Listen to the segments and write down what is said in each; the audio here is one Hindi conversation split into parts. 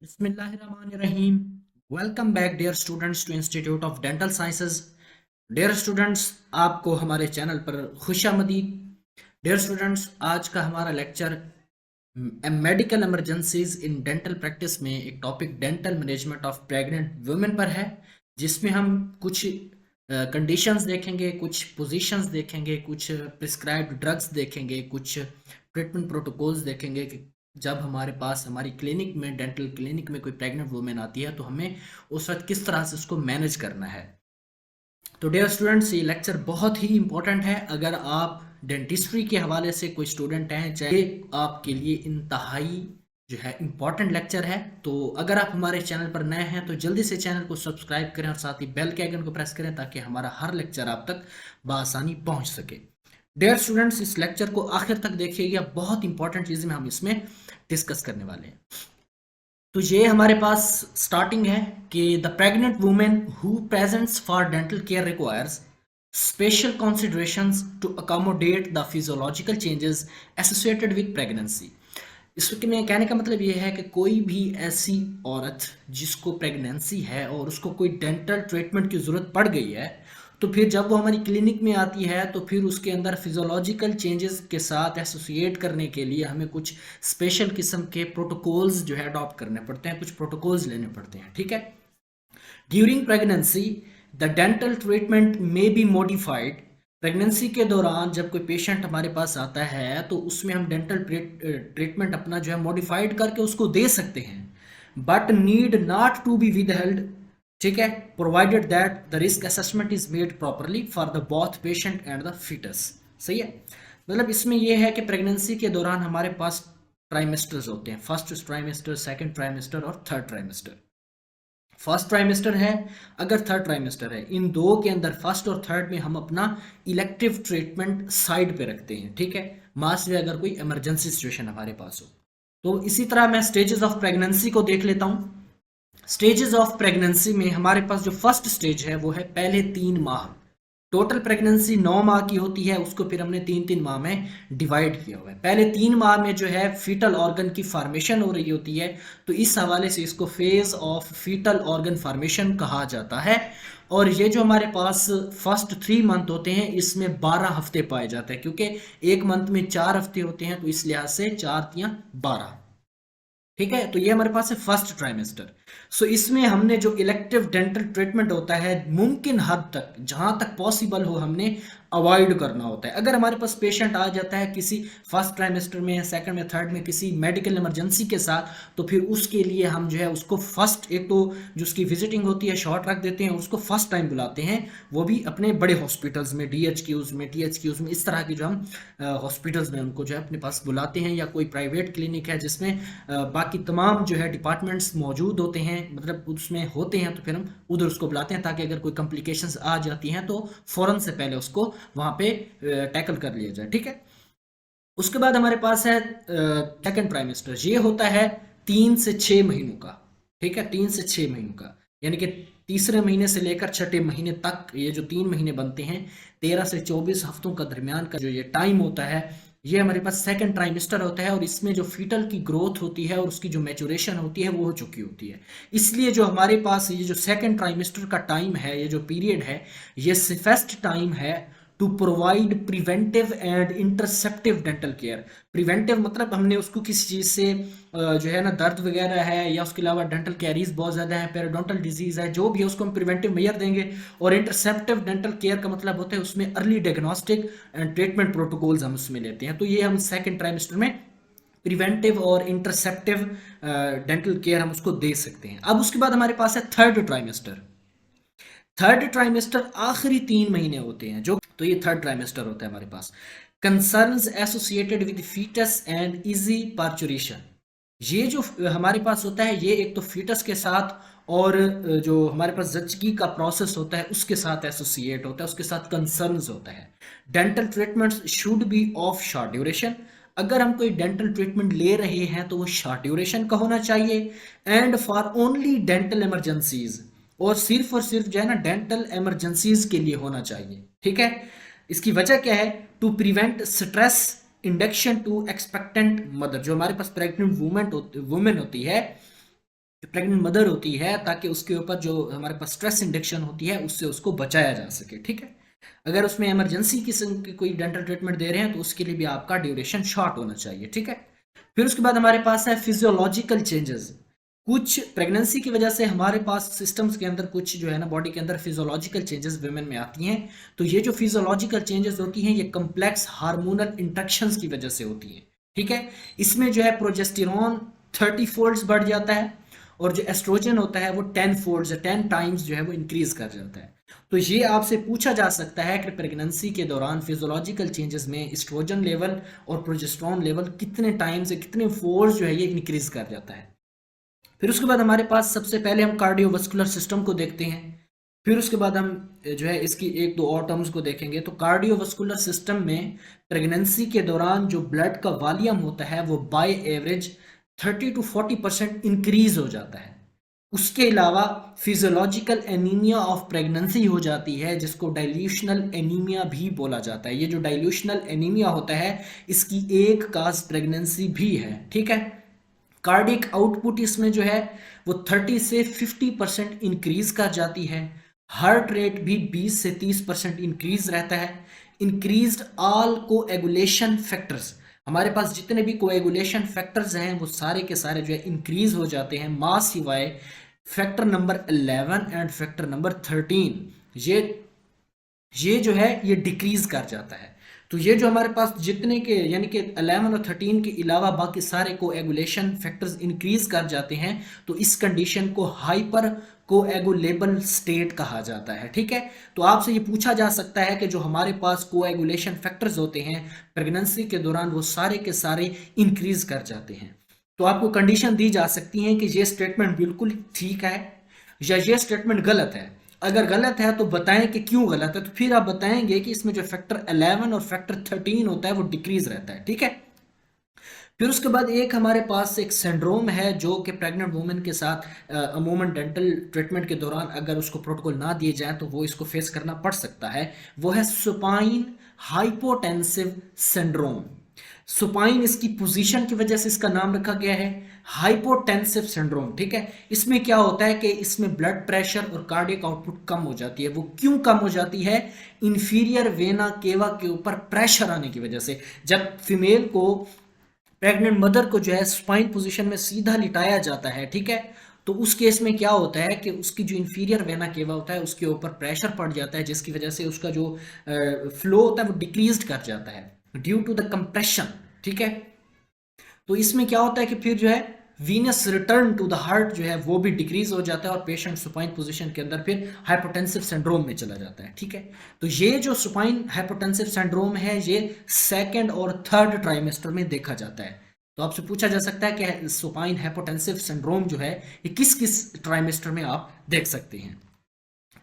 बिस्मिल्लाहिर्रहमानिर्रहीम। Welcome back dear students to institute of dental sciences. Dear students, आपको हमारे चैनल पर खुशामदीद। डियर स्टूडेंट्स, आज का हमारा lecture medical emergencies in dental practice में एक topic dental management of pregnant women पर है, जिसमें हम कुछ कंडीशंस देखेंगे, कुछ पोजीशंस देखेंगे, कुछ प्रिस्क्राइब्ड ड्रग्स देखेंगे, कुछ ट्रीटमेंट प्रोटोकॉल्स देखेंगे कि जब हमारे पास हमारी क्लिनिक में, डेंटल क्लिनिक में कोई प्रेग्नेंट वुमेन आती है तो हमें उस वक्त किस तरह से उसको मैनेज करना है। तो डियर स्टूडेंट्स, ये लेक्चर बहुत ही इंपॉर्टेंट है। अगर आप डेंटिस्ट्री के हवाले से कोई स्टूडेंट हैं, चाहे आपके लिए इंतहाई जो है इम्पॉर्टेंट लेक्चर है। तो अगर आप हमारे चैनल पर नए हैं तो जल्दी से चैनल को सब्सक्राइब करें और साथ ही बेल के आइकन को प्रेस करें ताकि हमारा हर लेक्चर आप तक बआसानी पहुंच सके। डियर स्टूडेंट्स, इस लेक्चर को आखिर तक देखिएगा, बहुत इंपॉर्टेंट चीज़ें हम इसमें डिस्कस करने वाले हैं। तो ये हमारे पास स्टार्टिंग है कि the pregnant women who presents for dental care requires special considerations to accommodate the physiological changes associated with pregnancy. इसमें कहने का मतलब ये है कि कोई भी ऐसी औरत जिसको प्रेगनेंसी है और उसको कोई डेंटल ट्रीटमेंट की ज़रूरत पड़ गई है, तो फिर जब वो हमारी क्लिनिक में आती है तो फिर उसके अंदर फिजियोलॉजिकल चेंजेस के साथ एसोसिएट करने के लिए हमें कुछ स्पेशल किस्म के प्रोटोकॉल्स जो है अडॉप्ट करने पड़ते हैं, कुछ प्रोटोकॉल्स लेने पड़ते हैं। ठीक है। During pregnancy the dental treatment may be modified. Pregnancy के दौरान जब कोई पेशेंट हमारे पास आता है तो उसमें हम डेंटल ट्रीटमेंट अपना जो है मॉडिफाइड करके उसको दे सकते हैं, but need not to be withheld. ठीक है, provided that the risk assessment is made properly for the both patient and the foetus. सही है। मतलब इसमें यह है कि प्रेगनेंसी के दौरान हमारे पास ट्राइमेस्टर्स होते हैं, फर्स्ट ट्राइमेस्टर, सेकंड ट्राइमेस्टर और थर्ड ट्राइमेस्टर। फर्स्ट ट्राइमेस्टर है, अगर थर्ड ट्राइमेस्टर है, इन दो के अंदर फर्स्ट और थर्ड में हम अपना इलेक्टिव ट्रीटमेंट साइड पे रखते हैं। ठीक है, मास में अगर कोई इमरजेंसी सिचुएशन हमारे पास हो। तो इसी तरह मैं स्टेजेस ऑफ प्रेगनेंसी को देख लेता हूँ। स्टेजेस ऑफ प्रेगनेंसी में हमारे पास जो फर्स्ट स्टेज है वो है पहले 3 माह। टोटल प्रेगनेंसी 9 माह की होती है, उसको फिर हमने 3-3 माह में डिवाइड किया हुआ है। पहले 3 माह में जो है फीटल ऑर्गन की फॉर्मेशन हो रही होती है, तो इस हवाले से इसको phase of foetal organ formation कहा जाता है। और ये जो हमारे पास फर्स्ट 3 मंथ होते हैं इसमें 12 हफ्ते पाए जाते हैं, क्योंकि एक मंथ में 4 हफ्ते होते हैं, तो इस लिहाज से 4×3=12। ठीक है, तो ये हमारे पास है फर्स्ट ट्राइमेस्टर। सो इसमें हमने जो इलेक्टिव डेंटल ट्रीटमेंट होता है मुमकिन हद तक, जहां तक पॉसिबल हो, हमने अवॉइड करना होता है। अगर हमारे पास पेशेंट आ जाता है किसी फर्स्ट ट्राइमेस्टर में, सेकंड में, थर्ड में किसी मेडिकल इमरजेंसी के साथ, तो फिर उसके लिए हम जो है उसको फर्स्ट, एक तो जो उसकी विजिटिंग होती है शॉर्ट रख देते हैं, उसको फर्स्ट टाइम बुलाते हैं, वो भी अपने बड़े हॉस्पिटल्स में, DHQs में, THQs में, इस तरह की जो हम हॉस्पिटल्स में उनको जो है अपने पास बुलाते हैं, या कोई प्राइवेट क्लिनिक है जिसमें बाकी तमाम जो है डिपार्टमेंट्स मौजूद होते हैं, मतलब उसमें होते हैं, तो फिर हम उधर उसको बुलाते हैं ताकि अगर कोई कॉम्प्लिकेशंस आ जाती हैं तो फ़ौरन से पहले उसको वहाँ पे टैकल कर लिया जाए। ठीक है। उसके बाद हमारे पास है सेकंड ट्राइमेस्टर। ये होता है 3 से 6 महीनों का। ठीक है, 3 से 6 महीनों का, यानी कि तीसरे महीने से लेकर छठे महीने तक ये जो 3 महीने बनते हैं, 13 से 24 हफ्तों का दरमियान का जो ये टाइम होता है, ये हमारे पास सेकंड ट्राइमेस्टर होता है। और इसमें जो फीटल की ग्रोथ होती है और उसकी जो मैचुरेशन होती है वो हो चुकी होती है। इसलिए जो हमारे पास ये जो सेकंड ट्राइमेस्टर का टाइम है, ये जो पीरियड है, ये सेफेस्ट टाइम है to provide preventive and interceptive dental care. Preventive मतलब हमने उसको किसी चीज़ से जो है ना, दर्द वगैरह है या उसके अलावा डेंटल कैरीज बहुत ज़्यादा है, पेरिडोंटल डिजीज है, जो भी है उसको हम प्रिवेंटिव मेजर देंगे। और इंटरसेप्टिव डेंटल केयर का मतलब होता है उसमें early diagnostic and treatment protocols हम उसमें लेते हैं। तो ये हम सेकेंड ट्राइमेस्टर में प्रिवेंटिव और इंटरसेप्टिव डेंटल केयर हम उसको दे सकते हैं। अब उसके बाद हमारे पास है थर्ड ट्राइमेस्टर। थर्ड ट्राइमेस्टर आखिरी 3 महीने होते हैं जो, तो ये थर्ड ट्राइमेस्टर होता है हमारे पास। Concerns associated with fetus and easy parturition. ये जो हमारे पास होता है, ये एक तो फीटस के साथ और जो हमारे पास जच्चगी का प्रोसेस होता है उसके साथ एसोसिएट होता है, उसके साथ कंसर्न्स होता है। Dental treatments should be of short duration. अगर हम कोई डेंटल ट्रीटमेंट ले रहे हैं तो वो शॉर्ट ड्यूरेशन का होना चाहिए, and for only dental emergencies, और सिर्फ जो है ना डेंटल इमरजेंसीज के लिए होना चाहिए। ठीक है। इसकी वजह क्या है? To prevent stress induction to expectant mother. जो हमारे पास प्रेग्नेंट वुमेन होती है, जो प्रेग्नेंट मदर होती है, ताकि उसके ऊपर जो हमारे पास स्ट्रेस इंडक्शन होती है उससे उसको बचाया जा सके। ठीक है, अगर उसमें इमरजेंसी किस्म की कोई डेंटल ट्रीटमेंट दे रहे हैं तो उसके लिए भी आपका ड्यूरेशन शॉर्ट होना चाहिए। ठीक है, फिर उसके बाद हमारे पास है फिजियोलॉजिकल चेंजेस। कुछ प्रेगनेंसी की वजह से हमारे पास सिस्टम्स के अंदर कुछ जो है ना बॉडी के अंदर फिजियोलॉजिकल चेंजेस वुमेन में आती हैं। तो ये जो फिजियोलॉजिकल चेंजेस होती हैं ये कम्प्लेक्स हार्मोनल इंटरेक्शंस की वजह से होती हैं। ठीक है, इसमें जो है प्रोजेस्टेरॉन 30 फोल्ड्स बढ़ जाता है और जो एस्ट्रोजन होता है वो 10 फोल्ड्स 10 टाइम्स जो है वो इंक्रीज कर जाता है। तो ये आपसे पूछा जा सकता है कि प्रेगनेंसी के दौरान फिजियोलॉजिकल चेंजेस में एस्ट्रोजन लेवल और प्रोजेस्टेरॉन लेवल कितने टाइम्स कितने फोल्ड्स जो है ये इंक्रीज कर जाता है। फिर उसके बाद हमारे पास सबसे पहले हम कार्डियोवास्कुलर सिस्टम को देखते हैं। फिर उसके बाद हम जो है इसकी एक दो और टर्म्स को देखेंगे। तो कार्डियोवास्कुलर सिस्टम में प्रेगनेंसी के दौरान जो ब्लड का वॉल्यूम होता है वो बाय एवरेज 30 to 40% इंक्रीज हो जाता है। उसके अलावा फिजियोलॉजिकल एनीमिया ऑफ प्रेगनेंसी हो जाती है, जिसको डाइल्यूशनल एनीमिया भी बोला जाता है। ये जो डाइल्यूशनल एनीमिया होता है इसकी एक काज प्रेगनेंसी भी है। ठीक है, कार्डिक आउटपुट इसमें जो है वो 30 से 50% इंक्रीज कर जाती है। हार्ट रेट भी 20 से 30% इंक्रीज रहता है। इंक्रीज्ड ऑल कोएगुलेशन फैक्टर्स, हमारे पास जितने भी कोएगुलेशन फैक्टर्स हैं वो सारे के सारे जो है इंक्रीज हो जाते हैं, मास सिवाय factor number 11 and factor number 13 ये जो है ये डिक्रीज कर जाता है। तो ये जो हमारे पास जितने के यानी कि 11 और 13 के अलावा बाकी सारे कोएगुलेशन फैक्टर्स इंक्रीज कर जाते हैं, तो इस कंडीशन को हाइपर कोएगुलेबल स्टेट कहा जाता है। ठीक है, तो आपसे ये पूछा जा सकता है कि जो हमारे पास कोएगुलेशन फैक्टर्स होते हैं प्रेगनेंसी के दौरान वो सारे के सारे इंक्रीज कर जाते हैं। तो आपको कंडीशन दी जा सकती है कि ये स्टेटमेंट बिल्कुल ठीक है या ये स्टेटमेंट गलत है। अगर गलत है तो बताएं कि क्यों गलत है, तो फिर आप बताएंगे कि इसमें जो फैक्टर 11 और फैक्टर 13 होता है वो डिक्रीज रहता है। ठीक है, फिर उसके बाद एक हमारे पास एक सिंड्रोम है जो कि प्रेग्नेंट वुमेन के साथ अमूमन डेंटल ट्रीटमेंट के दौरान अगर उसको प्रोटोकॉल ना दिए जाए तो वो इसको फेस करना पड़ सकता है। वो है सुपाइन हाइपोटेंसिव सिंड्रोम। सुपाइन इसकी पोजीशन की वजह से इसका नाम रखा गया है हाइपोटेंसिव सिंड्रोम। ठीक है, इसमें क्या होता है कि इसमें ब्लड प्रेशर और कार्डियक आउटपुट कम हो जाती है। वो क्यों कम हो जाती है? इंफीरियर वेना केवा के ऊपर प्रेशर आने की वजह से। जब फीमेल को प्रेग्नेंट मदर को जो है स्पाइन पोजीशन में सीधा लिटाया जाता है, ठीक है, तो उस केस में क्या होता है कि उसकी जो इंफीरियर वेना केवा होता है उसके ऊपर प्रेशर पड़ जाता है, जिसकी वजह से उसका जो फ्लो होता है वो डिक्रीज कर जाता है ड्यू टू द कंप्रेशन। ठीक है, तो इसमें क्या होता है कि फिर जो है venous return to the heart जो है वो भी डिक्रीज हो जाता है और पेशेंट सुपाइन पोजीशन के अंदर फिर हाइपोटेंसिव सिंड्रोम में चला जाता है। ठीक है, तो ये जो सुपाइन हाइपोटेंसिव सिंड्रोम है ये सेकंड और थर्ड ट्राइमेस्टर में देखा जाता है। तो आपसे पूछा जा सकता है कि सुपाइन हाइपोटेंसिव सिंड्रोम जो है ये किस किस ट्राइमेस्टर में आप देख सकते हैं।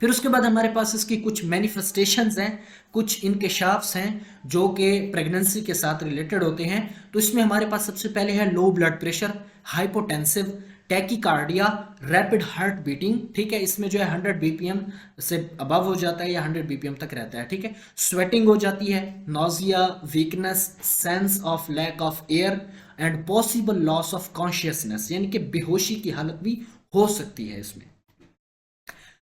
फिर उसके बाद हमारे पास इसकी कुछ मैनिफेस्टेशंस हैं, कुछ इंकशाफ्स हैं जो कि प्रेगनेंसी के साथ रिलेटेड होते हैं। तो इसमें हमारे पास सबसे पहले है low blood pressure, hypotensive, tachycardia, rapid heart beating. ठीक है, इसमें जो है 100 बीपीएम से अबव हो जाता है या 100 बीपीएम तक रहता है। ठीक है, स्वेटिंग हो जाती है, nausea, weakness, sense of lack of air and possible loss of consciousness, यानी कि बेहोशी की हालत भी हो सकती है इसमें।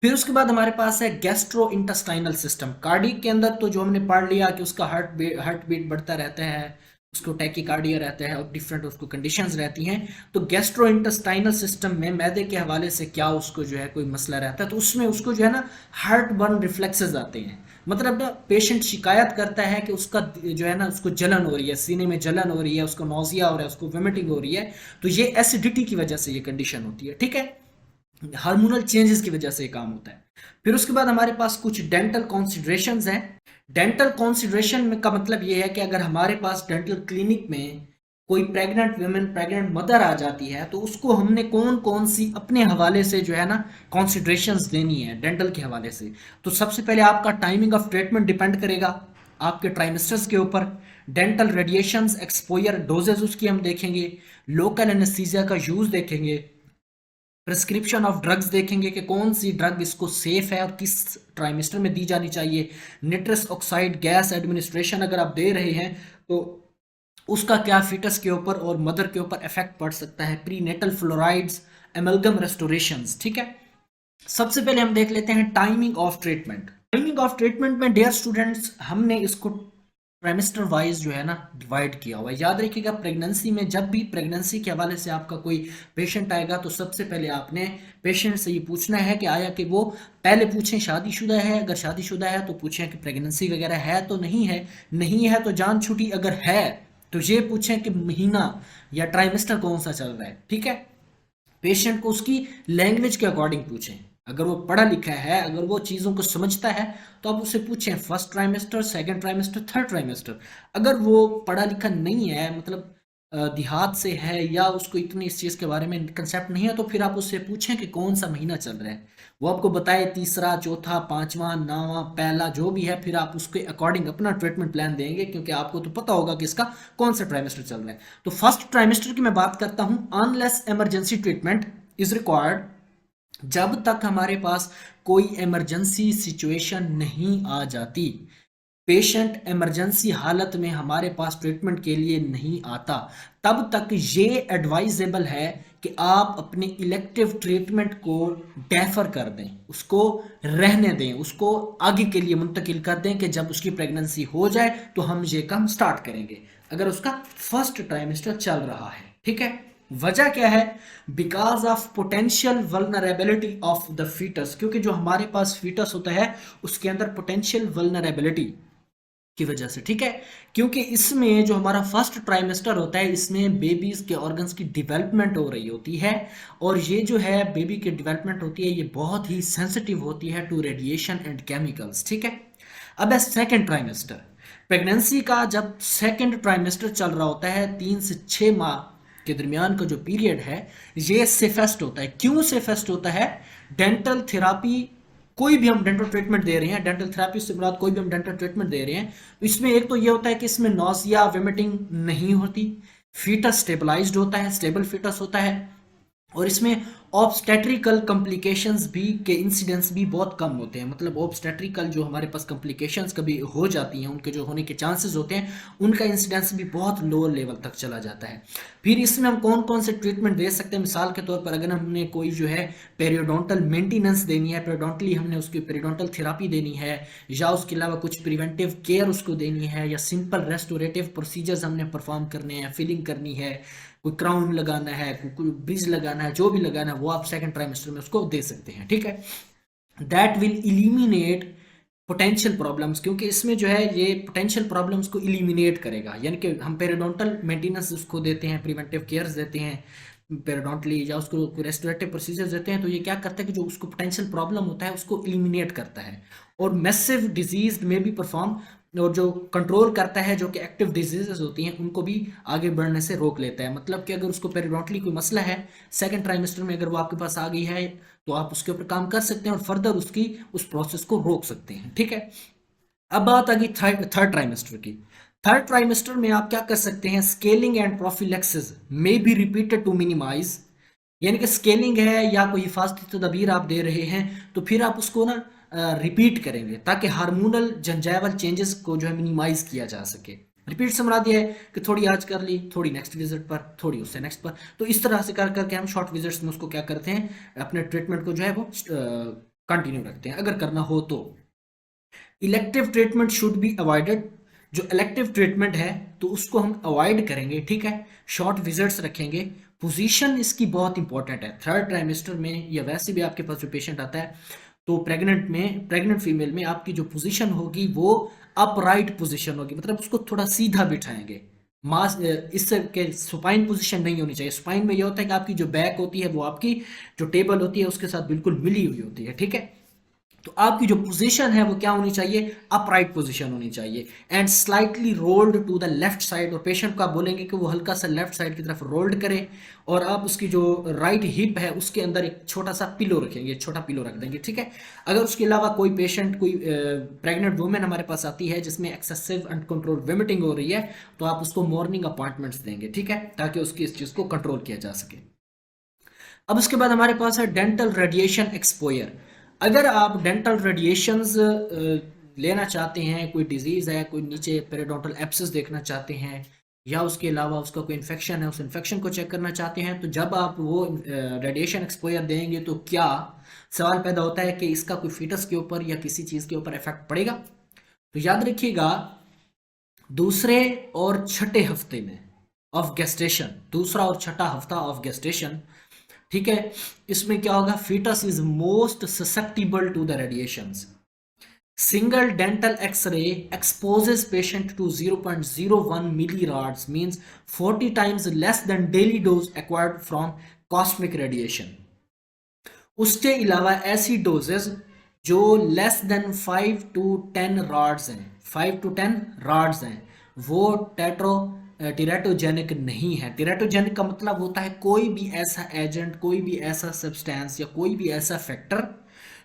फिर उसके बाद हमारे पास है गैस्ट्रो इंटेस्टाइनल सिस्टम। कार्डियक के अंदर तो जो हमने पढ़ लिया कि उसका हार्ट बीट बढ़ता रहता है, उसको टैकीकार्डिया रहता है और डिफरेंट उसको कंडीशंस रहती हैं। तो गैस्ट्रो इंटेस्टाइनल सिस्टम में मैदे के हवाले से क्या उसको जो है कोई मसला रहता है, तो उसमें उसको जो है ना हार्ट बर्न रिफ्लेक्सेस आते हैं। मतलब ना पेशेंट शिकायत करता है कि उसका जो है ना उसको जलन हो रही है, सीने में जलन हो रही है, उसको नोजिया हो रहा है, उसको वोमिटिंग हो रही है। तो ये एसिडिटी की वजह से ये कंडीशन होती है। ठीक है, हार्मोनल चेंजेस की वजह से ये काम होता है। फिर उसके बाद हमारे पास कुछ डेंटल कॉन्सिडरेशंस हैं। डेंटल कॉन्सिडरेशन में का मतलब ये है कि अगर हमारे पास डेंटल क्लिनिक में कोई प्रेग्नेंट वुमेन, प्रेग्नेंट मदर आ जाती है तो उसको हमने कौन कौन सी अपने हवाले से जो है ना कॉन्सिडरेशंस देनी है डेंटल के हवाले से। तो सबसे पहले आपका टाइमिंग ऑफ ट्रीटमेंट डिपेंड करेगा आपके ट्राइमेस्टर्स के ऊपर। डेंटल रेडिएशंस एक्सपोजर डोजेज उसकी हम देखेंगे, लोकल एनेस्थीसिया का यूज देखेंगे, प्रिस्क्रिप्शन ऑफ ड्रग्स देखेंगे कि कौन सी ड्रग इसको सेफ है और किस ट्राइमेस्टर में दी जानी चाहिए। निट्रस ऑक्साइड गैस एडमिनिस्ट्रेशन अगर आप दे रहे हैं तो उसका क्या फीटस के ऊपर और मदर के ऊपर इफेक्ट पड़ सकता है, प्री नेटल फ्लोराइड्स, एमलगम रेस्टोरेशंस, ठीक है। सबसे पहले हम देख लेते हैं timing of treatment. Timing of treatment में डियर स्टूडेंट्स हमने इसको ट्राइमेस्टर वाइज जो है ना डिवाइड किया हुआ है। याद रखिएगा प्रेगनेंसी में, जब भी प्रेगनेंसी के हवाले से आपका कोई पेशेंट आएगा तो सबसे पहले आपने पेशेंट से ये पूछना है कि आया कि वो पहले पूछें शादीशुदा है, अगर शादीशुदा है तो पूछें कि प्रेगनेंसी वगैरह है तो नहीं है, नहीं है तो जान छुटी, अगर है तो ये पूछें कि महीना या ट्राइमेस्टर कौन सा चल रहा है, ठीक है। पेशेंट को उसकी लैंग्वेज के अकॉर्डिंग पूछें, अगर वो पढ़ा लिखा है, अगर वो चीज़ों को समझता है तो आप उससे पूछें first trimester, second trimester, third trimester. अगर वो पढ़ा लिखा नहीं है, मतलब देहात से है या उसको इतनी इस चीज़ के बारे में कंसेप्ट नहीं है, तो फिर आप उससे पूछें कि कौन सा महीना चल रहा है, वो आपको बताए तीसरा, चौथा, पांचवा, नावा, पहला, जो भी है, फिर आप उसके अकॉर्डिंग अपना ट्रीटमेंट प्लान देंगे, क्योंकि आपको तो पता होगा कि इसका कौन सा ट्राइमेस्टर चल रहा है। तो फर्स्ट ट्राइमेस्टर की मैं बात करता हूं, unless emergency treatment is required, जब तक हमारे पास कोई इमरजेंसी सिचुएशन नहीं आ जाती, पेशेंट इमरजेंसी हालत में हमारे पास ट्रीटमेंट के लिए नहीं आता, तब तक ये एडवाइजेबल है कि आप अपने इलेक्टिव ट्रीटमेंट को डेफर कर दें, उसको रहने दें, उसको आगे के लिए मुंतकिल कर दें कि जब उसकी प्रेगनेंसी हो जाए तो हम ये काम स्टार्ट करेंगे, अगर उसका फर्स्ट ट्राइमेस्टर चल रहा है, ठीक है। वजह क्या है? Because of potential vulnerability of the foetus, क्योंकि जो हमारे पास फीटस होता है उसके अंदर पोटेंशियल वल्नरेबिलिटी की वजह से, ठीक है। क्योंकि इसमें जो हमारा फर्स्ट ट्राइमेस्टर होता है, इसमें बेबीज के ऑर्गन्स की डेवलपमेंट हो रही होती है, और ये जो है बेबी की डेवलपमेंट होती है, ये बहुत ही सेंसिटिव होती है टू रेडिएशन एंड केमिकल्स, ठीक है। अब है सेकेंड ट्राइमेस्टर। प्रेगनेंसी का जब सेकेंड ट्राइमेस्टर चल रहा होता है, 3 से 6 माह के दरमियान का जो पीरियड है, ये सेफेस्ट होता है। क्यों सेफेस्ट होता है? डेंटल थेरापी, कोई भी हम डेंटल ट्रीटमेंट दे रहे हैं, डेंटल थेरापी से मुराद कोई भी हम डेंटल ट्रीटमेंट दे रहे हैं, इसमें एक तो ये होता है कि इसमें नौसिया, वोमिटिंग नहीं होती, फीटस स्टेबलाइज्ड होता है, स्टेबल फीटस होता है, और इसमें ऑब्स्टेट्रिकल कॉम्प्लिकेशंस भी के इंसिडेंस भी बहुत कम होते हैं। मतलब ऑब्स्टेट्रिकल जो हमारे पास कॉम्प्लिकेशंस कभी हो जाती हैं, उनके जो होने के चांसेस होते हैं, उनका इंसिडेंस भी बहुत लो लेवल तक चला जाता है। फिर इसमें हम कौन कौन से ट्रीटमेंट दे सकते हैं? मिसाल के तौर पर अगर हमने कोई जो है पेरियोडोंटल मेंटेनेंस देनी है, पेरियोडोंटली हमने उसकी पेरियोडोंटल थेरापी देनी है, या उसके अलावा कुछ प्रिवेंटिव केयर उसको देनी है, या सिंपल रेस्टोरेटिव प्रोसीजर्स हमने परफॉर्म करने हैं, फिलिंग करनी है, कोई क्राउन लगाना है, कोई ब्रिज लगाना है, जो भी लगाना है वो आप सेकंड ट्राइमेस्टर में उसको दे सकते हैं, ठीक है। That will eliminate potential problems, क्योंकि इसमें जो है ये पोटेंशियल प्रॉब्लम्स को इलिमिनेट करेगा। यानी कि हम पेरियोडोंटल मेंटेनेंस उसको देते हैं, प्रिवेंटिव केयर्स देते हैं पेरियोडोंटली, या उसको रेस्टोरेटिव प्रोसीजर्स देते हैं, तो ये क्या करता है कि जो उसको पोटेंशियल प्रॉब्लम होता है उसको इलिमिनेट करता है, और मैसिव डिजीज में भी परफॉर्म, और जो कंट्रोल करता है, जो कि एक्टिव डिजीजेस होती हैं उनको भी आगे बढ़ने से रोक लेता है। मतलब कि अगर उसको पेरियोडोंटली कोई मसला है सेकंड ट्राइमेस्टर में, अगर वो आपके पास आ गई है, तो आप उसके ऊपर काम कर सकते हैं और फर्दर उसकी उस प्रोसेस को रोक सकते हैं, ठीक है। अब बात आ गई थर्ड ट्राइमेस्टर की। थर्ड ट्राइमेस्टर में आप क्या कर सकते हैं? Scaling and prophylaxis may be repeated to minimise, यानी कि स्केलिंग है या कोई हिफाजती तदबीर आप दे रहे हैं, तो फिर आप उसको ना रिपीट करेंगे, ताकि हार्मोनल जंजाइवल चेंजेस को जो है मिनिमाइज किया जा सके। रिपीट से मुराद ये है कि थोड़ी आज कर ली, थोड़ी नेक्स्ट विजिट पर, थोड़ी उससे नेक्स्ट पर, तो इस तरह से कर करके हम शॉर्ट विजिट्स में उसको क्या करते हैं, अपने ट्रीटमेंट को जो है वो कंटिन्यू रखते हैं, अगर करना हो तो। Elective treatment should be avoided, जो इलेक्टिव ट्रीटमेंट है तो उसको हम अवॉइड करेंगे, ठीक है। शॉर्ट विजिट्स रखेंगे। पोजीशन इसकी बहुत इंपॉर्टेंट है थर्ड ट्राइमेस्टर में, या वैसे भी आपके पास जो पेशेंट आता है, तो प्रेग्नेंट फीमेल में आपकी जो पोजीशन होगी वो अपराइट पोजीशन होगी, मतलब उसको थोड़ा सीधा बिठाएंगे। मास इससे के सुपाइन पोजीशन नहीं होनी चाहिए। सुपाइन में ये होता है कि आपकी जो बैक होती है वो आपकी जो टेबल होती है उसके साथ बिल्कुल मिली हुई होती है, ठीक है। तो आपकी जो पोजीशन है वो क्या होनी चाहिए? अपराइट पोजीशन होनी चाहिए, and slightly rolled to the left side, और पेशेंट को आप बोलेंगे कि वो हल्का सा लेफ्ट साइड की तरफ रोल्ड करे, और आप उसकी जो राइट हिप है उसके अंदर एक छोटा सा पिलो रखेंगे, छोटा पिलो रख देंगे, ठीक है। अगर उसके अलावा कोई पेशेंट, कोई प्रेग्नेंट वुमेन हमारे पास आती है जिसमें एक्सेसिव अनकंट्रोल वोमिटिंग हो रही है, तो आप उसको मॉर्निंग अपॉइंटमेंट्स देंगे, ठीक है, ताकि उसकी इस चीज़ को कंट्रोल किया जा सके। अब उसके बाद हमारे पास है डेंटल रेडिएशन एक्सपोयर। अगर आप डेंटल रेडिएशंस लेना चाहते हैं, कोई डिजीज़ है, कोई नीचे पेरियोडोंटल एब्सेस देखना चाहते हैं, या उसके अलावा उसका कोई इन्फेक्शन है, उस इन्फेक्शन को चेक करना चाहते हैं, तो जब आप वो रेडिएशन एक्सपोजर देंगे तो क्या सवाल पैदा होता है कि इसका कोई फीटस के ऊपर या किसी चीज़ के ऊपर इफेक्ट पड़ेगा। तो याद रखिएगा, दूसरे और छठे हफ्ते में ऑफ गेस्टेशन, दूसरा और छठा हफ्ता ऑफ गेस्टेशन, ठीक है, इसमें क्या होगा, foetus is most susceptible to the radiations. Single dental X-ray exposes patient to 0.01 millirods, means 40 times less than daily dose acquired from cosmic radiation. उसके अलावा ऐसी डोजेस जो लेस देन 5 to 10 रॉड्स हैं, 5 to 10 रॉड्स हैं, वो टेराटोजेनिक नहीं है। टेराटोजेनिक का मतलब होता है कोई भी ऐसा एजेंट, कोई भी ऐसा सब्सटेंस या कोई भी ऐसा फैक्टर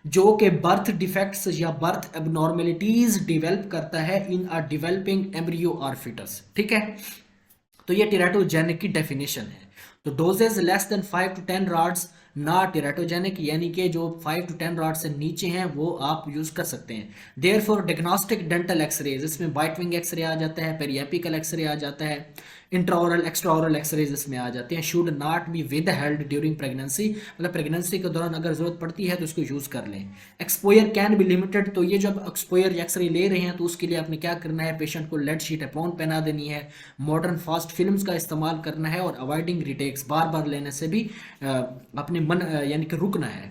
जो कि बर्थ डिफेक्ट्स या बर्थ एबनॉर्मेलिटीज डेवलप करता है इन अ डेवलपिंग एम्ब्रियो और फिटस, ठीक है। तो ये टेराटोजेनिक की डेफिनेशन है। तो doses less than 5 to 10 rads ना टेराटोजेनिक, यानी कि जो 5 to 10 रॉड से नीचे हैं वो आप यूज कर सकते हैं। Therefore diagnostic dental x-rays, इसमें बाइटविंग एक्सरे आ जाता है, पेरिएपिकल एक्सरे आ जाता है, इंट्राओरल एक्स्ट्राओरल एक्सरेज इसमें आ जाते हैं। Should not be with held during pregnancy, मतलब प्रेगनेंसी के दौरान अगर जरूरत पड़ती है तो इसको यूज कर लें। एक्सपोयर कैन बी लिमिटेड, तो ये जब एक्सपोयर एक्सरे ले रहे हैं तो उसके लिए आपने क्या करना है, पेशेंट को लेड शीट अपॉन पहना देनी है, मॉडर्न फास्ट फिल्म्स का इस्तेमाल करना है और अवॉइडिंग रिटेक्स, बार बार लेने से भी अपने मन यानी कि रुकना है।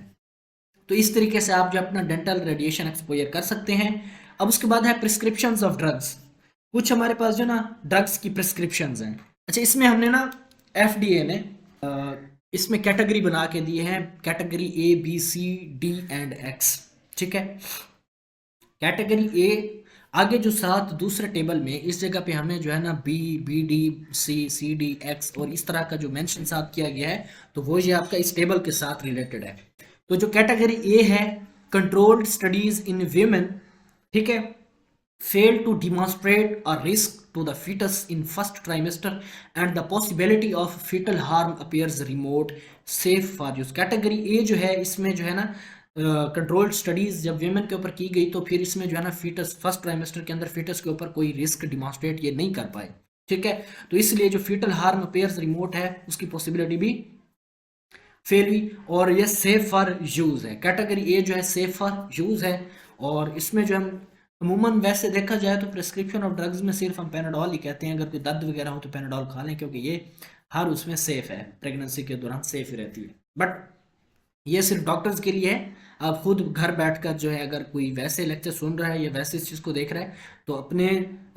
तो इस तरीके से आप जो अपना डेंटल रेडिएशन एक्सपोजर कर सकते हैं। अब उसके बाद है प्रिस्क्रिप्शंस ऑफ ड्रग्स। कुछ हमारे पास जो ना ड्रग्स की प्रिस्क्रिप्शंस हैं। अच्छा, इसमें हमने ना एफडीए ने इसमें कैटेगरी बना के दिए हैं, category A B C D and X, ठीक है। कैटेगरी ए आगे जो 7 दूसरे टेबल में इस जगह पे हमें जो है ना बी, बी डी, सी, सी डी, एक्स और इस तरह का जो मेंशन साथ किया गया है, तो वो ये आपका इस टेबल के साथ रिलेटेड है। तो जो कैटेगरी ए है, कंट्रोल्ड स्टडीज इन वीमेन, ठीक है, fail to demonstrate a risk to the fetus in first trimester and the possibility of fetal harm appears remote, safe for use। Category A जो है इसमें जो है ना कंट्रोल्ड स्टडीज जब वीमेन के ऊपर की गई तो फिर इसमें जो है ना फीटस फर्स्ट ट्राइमेस्टर के अंदर फीटस के ऊपर कोई रिस्क डिमॉन्स्ट्रेट ये नहीं कर पाए, ठीक है। तो इसलिए जो फीटल हार्म अपेयर्स रिमोट है उसकी पॉसिबिलिटी भी फेल हुई और ये सेफ फॉर यूज है। कैटेगरी ए जो है सेफ फॉर यूज है। और इसमें जो हम अमूमन वैसे देखा जाए तो प्रिस्क्रिप्शन ऑफ ड्रग्स में सिर्फ हम पेनाडॉल ही कहते हैं, अगर कोई दर्द वगैरह हो तो पेनाडॉल खा लें, क्योंकि ये हर उसमें सेफ है, प्रेगनेंसी के दौरान सेफ ही रहती है। बट ये सिर्फ डॉक्टर्स के लिए है। आप खुद घर बैठकर जो है अगर कोई वैसे लेक्चर सुन रहा है या वैसे इस चीज़ को देख रहा है तो अपने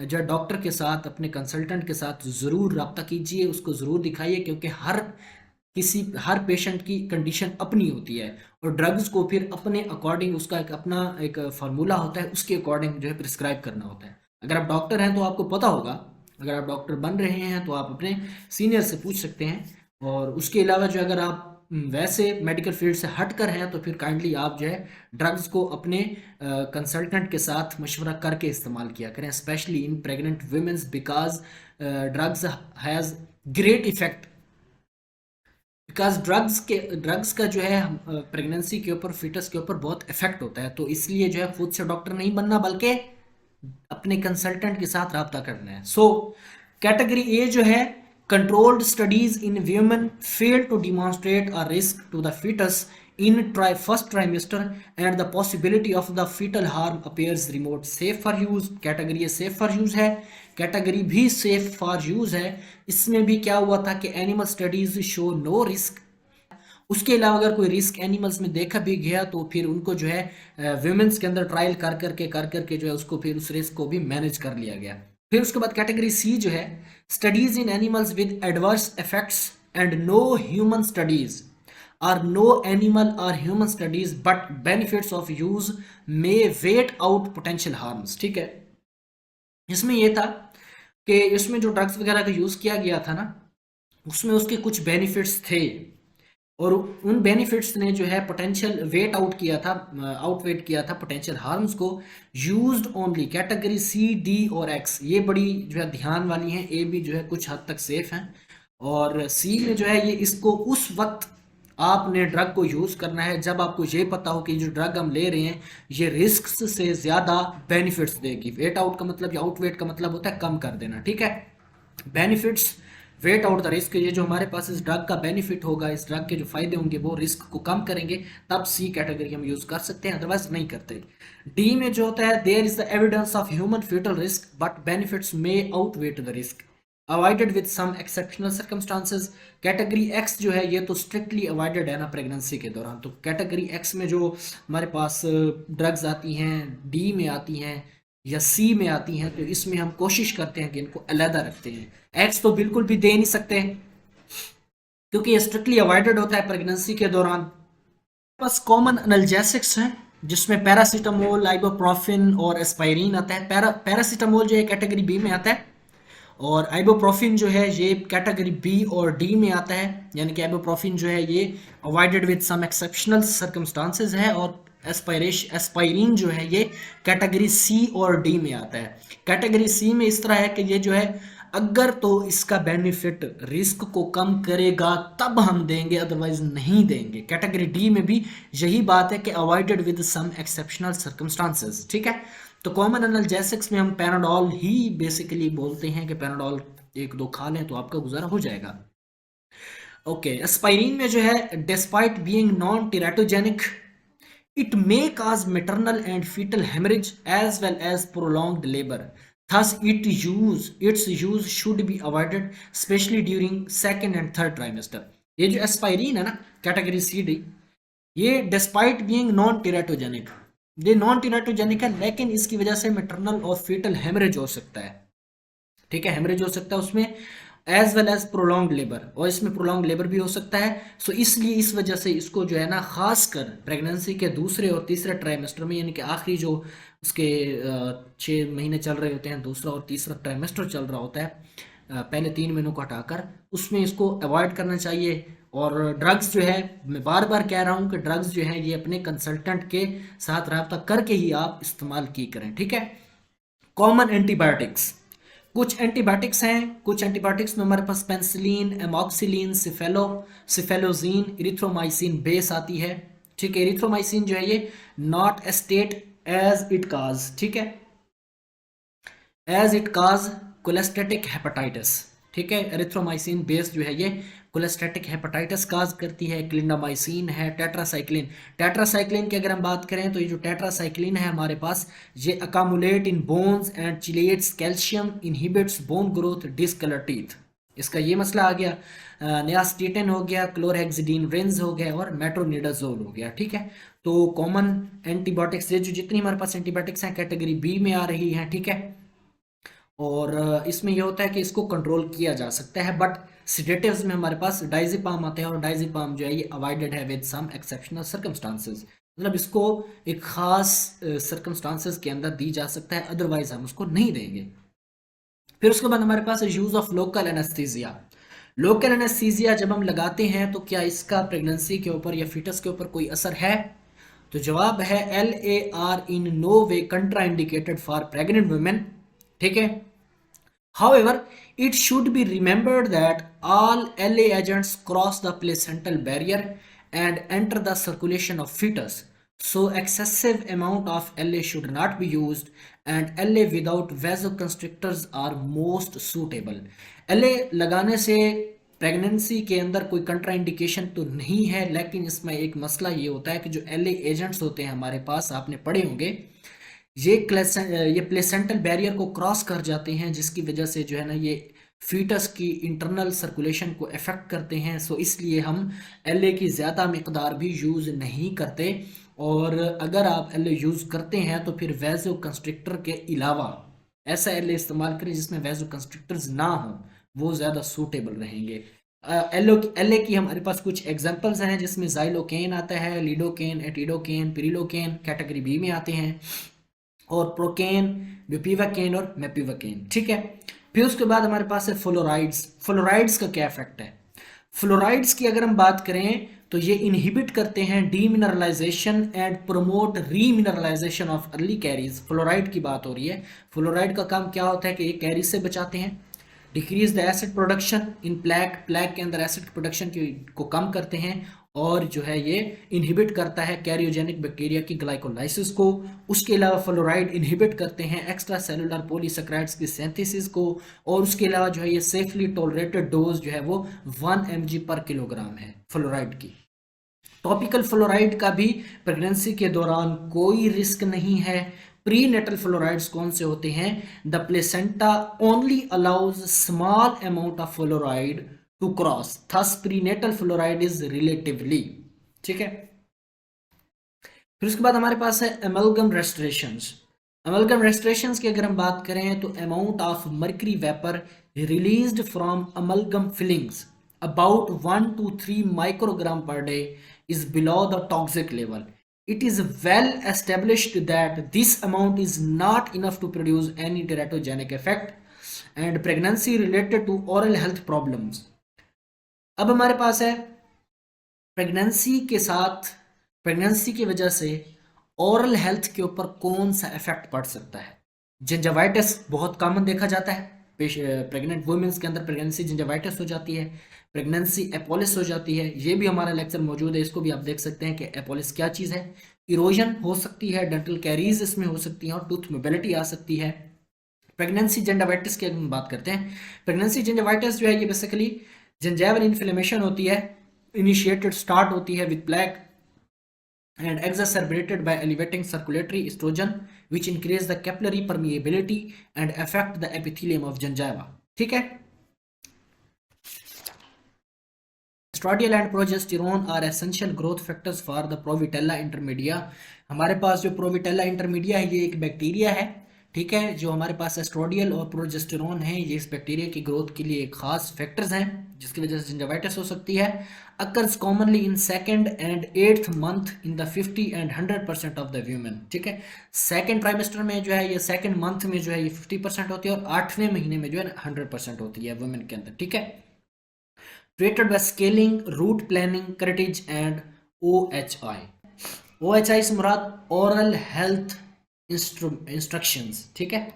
जो डॉक्टर के साथ, अपने कंसल्टेंट के साथ ज़रूर रब्ता कीजिए, उसको ज़रूर दिखाइए, क्योंकि हर पेशेंट की कंडीशन अपनी होती है और ड्रग्स को फिर अपने अकॉर्डिंग उसका एक अपना एक फार्मूला होता है, उसके अकॉर्डिंग जो है प्रिस्क्राइब करना होता है। अगर आप डॉक्टर हैं तो आपको पता होगा, अगर आप डॉक्टर बन रहे हैं तो आप अपने सीनियर से पूछ सकते हैं। और उसके अलावा जो अगर आप वैसे मेडिकल फील्ड से हट कर हैं तो फिर काइंडली आप जो है ड्रग्स को अपने कंसल्टेंट के साथ मशवरा करके इस्तेमाल किया करें, specially in pregnant women's, because drugs has great effect, because drugs का जो है प्रेगनेंसी के ऊपर, फीटस के ऊपर बहुत इफेक्ट होता है। तो इसलिए जो है खुद से डॉक्टर नहीं बनना बल्कि अपने कंसल्टेंट के साथ रब्ता करना है। सो कैटेगरी ए जो है controlled studies in women fail to demonstrate a risk to the foetus in first trimester and the possibility of the foetal harm appears remote, safe for use. Category safe for use है, कैटेगरी भी सेफ फॉर यूज है। इसमें भी क्या हुआ था कि animal studies show no risk. उसके अलावा अगर कोई रिस्क एनिमल्स में देखा भी गया तो फिर उनको जो है वुमेन्स के अंदर ट्रायल कर करके जो है उसको फिर उस रिस्क को भी मैनेज कर लिया गया। फिर उसके बाद कैटेगरी सी जो है studies in animals with adverse effects and no human studies और नो एनिमल और human studies but benefits of use may weigh out potential harms, ठीक है। इसमें यह था कि इसमें जो ड्रग्स वगैरह का यूज किया गया था ना उसमें उसके कुछ बेनिफिट्स थे और उन बेनिफिट्स ने जो है पोटेंशियल वेट आउट किया था, आउटवेट किया था पोटेंशियल हार्म्स को। Used only category C, D और एक्स ये बड़ी जो है ध्यान वाली हैं, ए भी जो है कुछ हद तक सेफ हैं और सी में जो है ये इसको उस वक्त आपने ड्रग को यूज करना है जब आपको ये पता हो कि जो ड्रग हम ले रहे हैं ये रिस्क से ज्यादा बेनिफिट्स देगी। वेट आउट का मतलब या आउटवेट का मतलब होता है कम कर देना, ठीक है। Benefits weigh out the risk, ये जो हमारे पास इस ड्रग का बेनिफिट होगा, इस ड्रग के जो फायदे होंगे वो रिस्क को कम करेंगे, तब सी कैटेगरी हम यूज कर सकते हैं, अदरवाइज नहीं करते। डी में जो होता है, there is the evidence of human fetal risk but benefits may outweigh the risk, avoided with some exceptional circumstances. Category X जो है ये तो स्ट्रिक्टली अवॉइडेड है ना प्रेगनेंसी के दौरान। तो कैटेगरी एक्स में जो हमारे पास ड्रग्स आती हैं, डी में आती हैं या सी में आती हैं, तो इसमें हम कोशिश करते हैं कि इनको अलहदा रखते हैं। एक्स तो बिल्कुल भी दे नहीं सकते क्योंकि ये स्ट्रिक्टली अवॉइडेड होता है प्रेगनेंसी के दौरान। बस कॉमन एनाल्जेसिक्स हैं जिसमें पैरासीटामोल, आइबुप्रोफिन और एस्पाइरिन आता है। पैरासीटामोल जो है कैटेगरी बी में आता है, और आइबुप्रोफिन जो है ये कैटेगरी बी और डी में आता है, यानी कि आइबुप्रोफिन जो है ये avoided with some exceptional circumstances है, और एस्पाइरिन जो है ये कैटेगरी सी और डी में आता है। कैटेगरी सी में इस तरह है कि ये जो है अगर तो इसका बेनिफिट रिस्क को कम करेगा तब हम देंगे, अदरवाइज नहीं देंगे। कैटेगरी डी में भी यही बात है कि avoided with some exceptional circumstances, ठीक है। तो कॉमन एनाल्जेसिक्स में हम पैनाडोल ही बेसिकली बोलते हैं कि पैनाडोल एक दो खा लें तो आपका गुजारा हो जाएगा। ओके, एस्पाइरिन में जो है, despite being non teratogenic it may cause maternal and fetal hemorrhage as well as prolonged labor. Thus, its use should be avoided, especially during second and third trimester. ये जो एस्पाइरिन है ना कैटेगरी सी डी, ये डिस्पाइट बीइंग नॉन टेराटोजेनिक, ये नॉन टेराटोजेनिक है, लेकिन इसकी वजह से मैटरनल और फीटल हेमरेज हो सकता है, ठीक है, हेमरेज हो सकता है उसमें, as well as prolong labour, और इसमें प्रोलॉन्ग लेबर भी हो सकता है। सो इसलिए इस वजह से इसको जो है ना खासकर प्रेगनेंसी के दूसरे और तीसरे ट्राइमेस्टर में, यानी कि आखिरी जो उसके 6 महीने चल रहे होते हैं, दूसरा और तीसरा ट्राइमेस्टर चल रहा होता है, पहले 3 महीनों को हटाकर, उसमें इसको अवॉइड करना चाहिए। और ड्रग्स जो है, मैं बार बार कह रहा हूँ कि ड्रग्स जो है ये अपने कंसल्टेंट के साथ रब्ता करके ही आप इस्तेमाल की करें, ठीक है। कॉमन एंटीबायोटिक्स, कुछ एंटीबायोटिक्स हैं, कुछ एंटीबायोटिक्स में हमारे पास पेंसिलिन, एमॉक्सिलिन, सिफेलोजीन, इरिथ्रोमाइसिन बेस आती है, ठीक है। इरिथ्रोमाइसिन जो है ये नॉट एस्टेट एज इट काज, ठीक है, एज इट काज कोलेस्टेटिक हेपेटाइटिस, ठीक है। एरिथ्रोमाइसिन बेस जो है ये कोलेस्टेटिक हेपेटाइटिस काज करती है। क्लिंडामाइसिन है, टेट्रासाइक्लिन की अगर हम बात करें तो ये जो टेट्रासाइक्लिन है हमारे पास, ये accumulate in bones and chelates calcium, inhibits bone growth, discolour teeth, इसका ये मसला आ गया। नियास्टिटिन हो गया, क्लोरहेक्सिडिन रेंज हो गया, और मेट्रोनिडाजोल हो गया, ठीक है। तो कॉमन एंटीबायोटिक्स, ये जो जितनी हमारे पास एंटीबायोटिक्स हैं कैटेगरी बी में आ रही हैं, ठीक है। और इसमें यह होता है कि इसको कंट्रोल किया जा सकता है, बट सिडेटिव्स में हमारे पास डाइजिपाम आते हैं, और डाइजिपाम जो है ये अवॉइडेड है विद सम एक्सेप्शनल सर्कमस्टांसेस, मतलब इसको एक खास सर्कमस्टांसेस के अंदर दी जा सकता है, अदरवाइज हम उसको नहीं देंगे। फिर उसके बाद हमारे पास use of local anaesthesia. Local anaesthesia जब हम लगाते हैं तो क्या इसका प्रेगनेंसी के ऊपर या फीटस के ऊपर कोई असर है? तो जवाब है LAR in no way contraindicated for pregnant women, ठीक है। However, it should be remembered that all LA agents cross the placental barrier and enter the circulation of fetus. So, excessive amount of LA should not be used, and LA without vasoconstrictors are most suitable. LA लगाने से प्रेगनेंसी के अंदर कोई कंट्रा इंडिकेशन तो नहीं है, लेकिन इसमें एक मसला ये होता है कि जो LA एजेंट्स होते हैं हमारे पास, आपने पढ़े होंगे, ये प्लेसेंटल बैरियर को क्रॉस कर जाते हैं, जिसकी वजह से जो है ना ये फीटस की इंटरनल सर्कुलेशन को अफेक्ट करते हैं। सो इसलिए हम LA की ज़्यादा मकदार भी यूज़ नहीं करते, और अगर आप LA यूज़ करते हैं तो फिर वैजो कंस्ट्रिक्टर के अलावा ऐसा LA इस्तेमाल करें जिसमें वैजो कंस्ट्रिक्टर्स ना हों, वो ज़्यादा सूटेबल रहेंगे। LA की हमारे पास कुछ एग्जांपल्स हैं जिसमें जाइलोकेन आता है, लीडोकेन, एटिडोकेन, पिरिलोकेन कैटेगरी बी में आते हैं, और प्रोकेन, ब्यूपीवाकेन और मेपिवाकेन, ठीक है। फिर उसके बाद हमारे पास है फ्लोराइड्स। फ्लोराइड्स का क्या इफेक्ट है? फ्लोराइड्स की अगर हम बात करें तो ये इनहिबिट करते हैं demineralisation and promote remineralisation of early caries. Fluoride की बात हो रही है। फ्लोराइड का काम क्या होता है कि ये कैरी से बचाते हैं, decrease the acid production in plaque, plaque के अंदर एसिड प्रोडक्शन को कम करते हैं, और जो है ये इनहिबिट करता है कैरियोजेनिक बैक्टीरिया की ग्लाइकोलाइसिस को। उसके अलावा फ्लोराइड इनहिबिट करते हैं एक्स्ट्रा सेलुलर पॉलीसेकेराइड्स की सिंथेसिस को, और उसके अलावा जो है ये सेफली टॉलरेटेड डोज जो है वो 1 mg पर किलोग्राम है फ्लोराइड की। टॉपिकल फ्लोराइड का भी प्रेगनेंसी के दौरान कोई रिस्क नहीं है। प्री नेटल फ्लोराइड्स कौन से होते हैं? The placenta only allows small amount of fluoride to cross, thus prenatal fluoride is relatively, ठीक है। फिर उसके बाद हमारे पास है एमलगम रेस्टोरेशंस। एमलगम रेस्टोरेशंस की अगर हम बात करें तो amount of mercury vapour released from amalgam fillings about 1 to 3 microgram per day is below the toxic level. It is well established that this amount is not enough to produce any teratogenic effect and pregnancy related to oral health problems. अब हमारे पास है प्रेगनेंसी के साथ, प्रेगनेंसी की वजह से ओरल हेल्थ के ऊपर कौन सा इफेक्ट पड़ सकता है? जिंजावाइटिस बहुत कॉमन देखा जाता है प्रेग्नेंट वुमेन्स के अंदर, प्रेगनेंसी जिंजावाइटिस हो जाती है, प्रेगनेंसी एपोलिस हो जाती है। ये भी हमारा लेक्चर मौजूद है, इसको भी आप देख सकते हैं कि एपोलिस क्या चीज़ है। इरोजन हो सकती है, डेंटल कैरीज इसमें हो सकती है, और टूथ मोबिलिटी आ सकती है। प्रेगनेंसी जिंजावाइटिस की हम बात करते हैं, प्रेगनेंसी जिंजावाइटिस जो है ये बेसिकली जिंजाइवल इन्फ्लेमेशन होती है, इनिशिएटेड स्टार्ट होती है with plaque and exacerbated by elevating circulatory estrogen which increase the capillary permeability and affect the epithelium of gingiva, ठीक है। Estradiol and progesterone are essential growth factors for the prevotella intermedia. हमारे पास जो प्रोविटेला इंटरमीडिया है ये एक बैक्टीरिया है, ठीक है, जो हमारे पास एस्ट्रोडियल और प्रोजेस्टेरोन है, ये इस बैक्टीरिया की ग्रोथ के लिए एक खास फैक्टर्स हैं जिसकी वजह से जिंजावाइटिस हो सकती है। Occurs commonly in second and 8th month in the 50 and 100% of the women, ठीक है। सेकंड ट्राइमेस्टर में जो है ये सेकंड मंथ में जो है ये 50% होती है, और 8वें महीने में जो है 100% होती है वुमेन के अंदर, ठीक है। Created by scaling, root planning, cartilage and OHI. OHI से मुराद oral health instructions, ठीक है।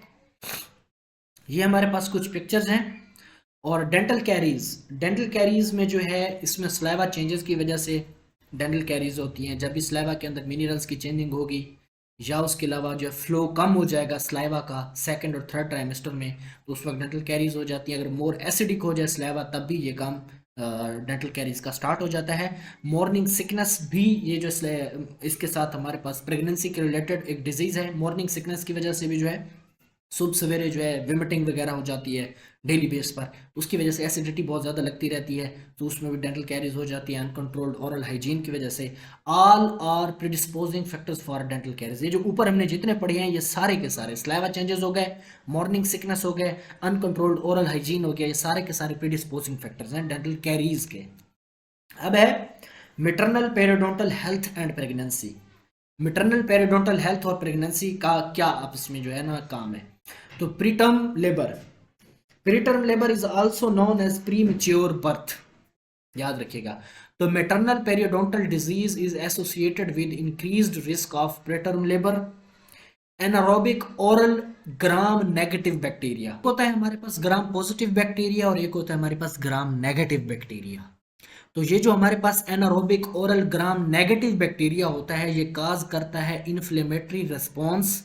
ये हमारे पास कुछ पिक्चर्स हैं। और डेंटल कैरीज में जो है इसमें स्लाइवा चेंजेस की वजह से डेंटल कैरीज होती हैं। जब भी स्लाइवा के अंदर मिनरल्स की चेंजिंग होगी या उसके अलावा जो फ्लो कम हो जाएगा स्लाइवा का सेकंड और थर्ड ट्राइमेस्टर में, तो उस वक्त डेंटल कैरीज हो जाती है। अगर मोर एसिडिक हो जाए स्लाइवा तब भी ये काम डेंटल कैरीज का स्टार्ट हो जाता है। मॉर्निंग सिकनेस भी ये जो इसके साथ हमारे पास प्रेगनेंसी के रिलेटेड एक डिजीज़ है। मॉर्निंग सिकनेस की वजह से भी जो है सुबह सवेरे जो है विमिटिंग वगैरह हो जाती है डेली बेस पर, उसकी वजह से एसिडिटी बहुत ज़्यादा लगती रहती है, तो उसमें भी डेंटल कैरीज हो जाती है अनकंट्रोल्ड ओरल हाइजीन की वजह से। All are predisposing factors for dental caries. ये जो ऊपर हमने जितने पढ़े हैं ये सारे के सारे, स्लाइवा चेंजेस हो गए, मॉर्निंग सिकनेस हो गए, अनकंट्रोल्ड ओरल हाइजीन हो गया, ये सारे के सारे प्रीडिस्पोजिंग फैक्टर्स हैं डेंटल कैरीज के। अब है maternal periodontal health and pregnancy. Maternal periodontal health और प्रेगनेंसी का क्या आपस में जो है ना काम है? तो preterm labour is also known as premature birth, याद रखिएगा। तो maternal periodontal disease is associated with increased risk of preterm labour, anaerobic oral gram negative bacteria. एक होता है हमारे पास ग्राम पॉजिटिव बैक्टीरिया और एक होता है हमारे पास ग्राम नेगेटिव बैक्टीरिया। तो ये जो हमारे पास anaerobic oral gram negative bacteria होता है ये काज करता है इन्फ्लेमेटरी रिस्पॉन्स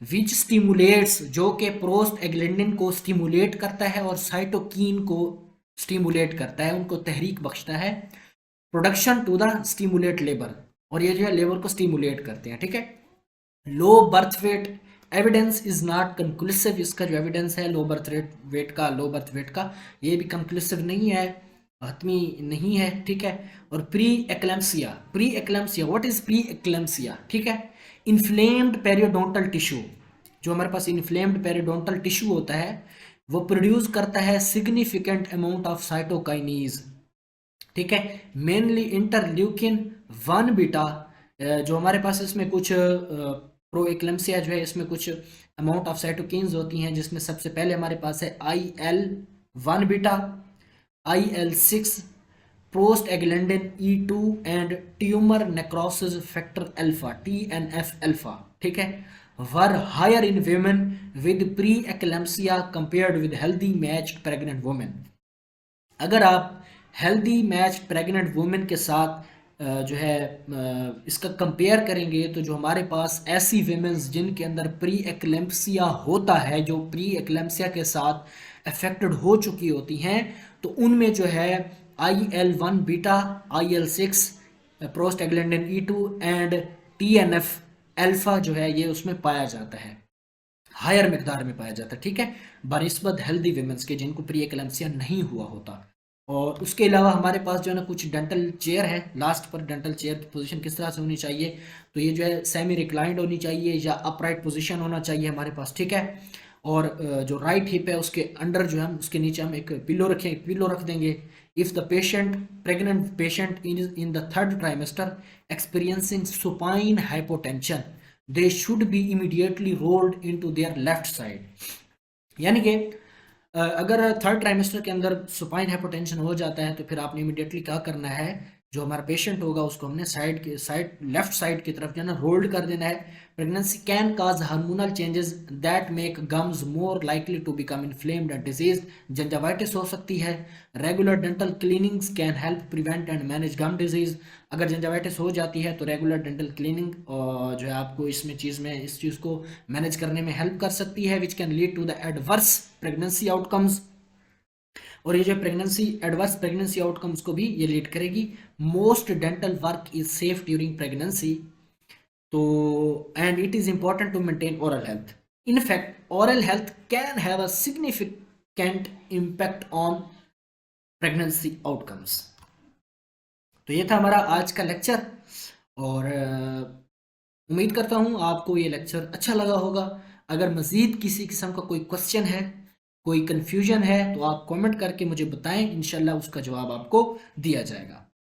विच स्टिमुलेट्स, जो कि प्रोस्ट एग्लैंडिन को स्टिमुलेट करता है और साइटोकिन को स्टिमुलेट करता है, उनको तहरीक बख्शता है, production to the stimulate labour, और ये जो है लेबर को स्टिमुलेट करते हैं, ठीक है। Low birth weight evidence is not conclusive. इसका जो एविडेंस है लो बर्थ वेट का ये भी कंक्लूसिव नहीं है, हतमी नहीं है, ठीक है। और pre eclampsia what is pre eclampsia, ठीक है। इन्फ्लेम्ड पेरियोडोंटल टिश्यू, जो हमारे पास इन्फ्लेम्ड पेरियोडोंटल टिश्यू होता है वो प्रोड्यूस करता है सिग्निफिकेंट अमाउंट ऑफ साइटोकाइनीज, ठीक है, मेनली इंटरल्यूकिन 1 बीटा। जो हमारे पास इसमें कुछ प्रो एक्लेम्सिया जो है इसमें कुछ अमाउंट ऑफ साइटोकिन्स होती हैं, जिसमें सबसे पहले हमारे पास है IL-1 beta, IL-6, prostaglandin E2 and tumour necrosis factor alpha TNF alpha, ठीक है। Were higher in women with pre-eclampsia compared with healthy matched pregnant women। अगर आप हेल्दी मैच प्रेग्नेंट वुमेन के साथ जो है इसका कंपेयर करेंगे, तो जो हमारे पास ऐसी वीमेंस जिनके अंदर प्री एक्लेम्पसिया होता है, जो प्री एक्लेम्पसिया के साथ अफेक्टेड हो चुकी होती हैं, तो उनमें जो है IL-1 beta, IL-6, prostaglandin E2 and TNF alpha जो है ये उसमें पाया जाता है, हायर मिकदार में पाया जाता है, ठीक है, बनिस्बत हेल्दी वीमेंस के जिनको प्री एक्लेम्पसिया नहीं हुआ होता। और उसके अलावा हमारे पास जो है ना कुछ डेंटल चेयर है, लास्ट पर डेंटल चेयर की पोजीशन किस तरह से होनी चाहिए, तो ये जो है सेमी रिक्लाइंड होनी चाहिए या अपराइट पोजीशन होना चाहिए हमारे पास, ठीक है। और जो राइट हिप है उसके अंडर जो है हम उसके नीचे हम एक पिलो रखें, एक पिलो रख देंगे। If the patient pregnant patient in the third trimester experiencing supine hypotension, they should be immediately rolled into their left side. यानी कि अगर थर्ड ट्राइमेस्टर के अंदर सुपाइन हाइपोटेंशन हो जाता है तो फिर आपने इमीडिएटली क्या करना है, जो हमारा पेशेंट होगा उसको हमने साइड लेफ्ट साइड की तरफ जो है ना रोल्ड कर देना है। Pregnancy can cause hormonal changes that make gums more likely to become inflamed and disease, gingivitis हो सकती है। Regular dental cleanings can help prevent and manage gum disease. अगर जंजावाइटिस हो जाती है तो रेगुलर डेंटल क्लीनिंग जो है आपको इस चीज़ को मैनेज करने में हेल्प कर सकती है, which can lead to the adverse pregnancy outcomes. और ये जो प्रेगनेंसी एडवर्स प्रेगनेंसी आउटकम्स को भी ये लीड करेगी। Most dental work is safe during pregnancy, तो and it is important to maintain oral health. In fact oral health can have a significant impact on pregnancy outcomes. तो ये था हमारा आज का लेक्चर, और उम्मीद करता हूँ आपको ये लेक्चर अच्छा लगा होगा। अगर मज़ीद किसी किस्म का कोई क्वेश्चन है, कोई कन्फ्यूजन है, तो आप कमेंट करके मुझे बताएं, इंशाल्लाह उसका जवाब आपको दिया जाएगा।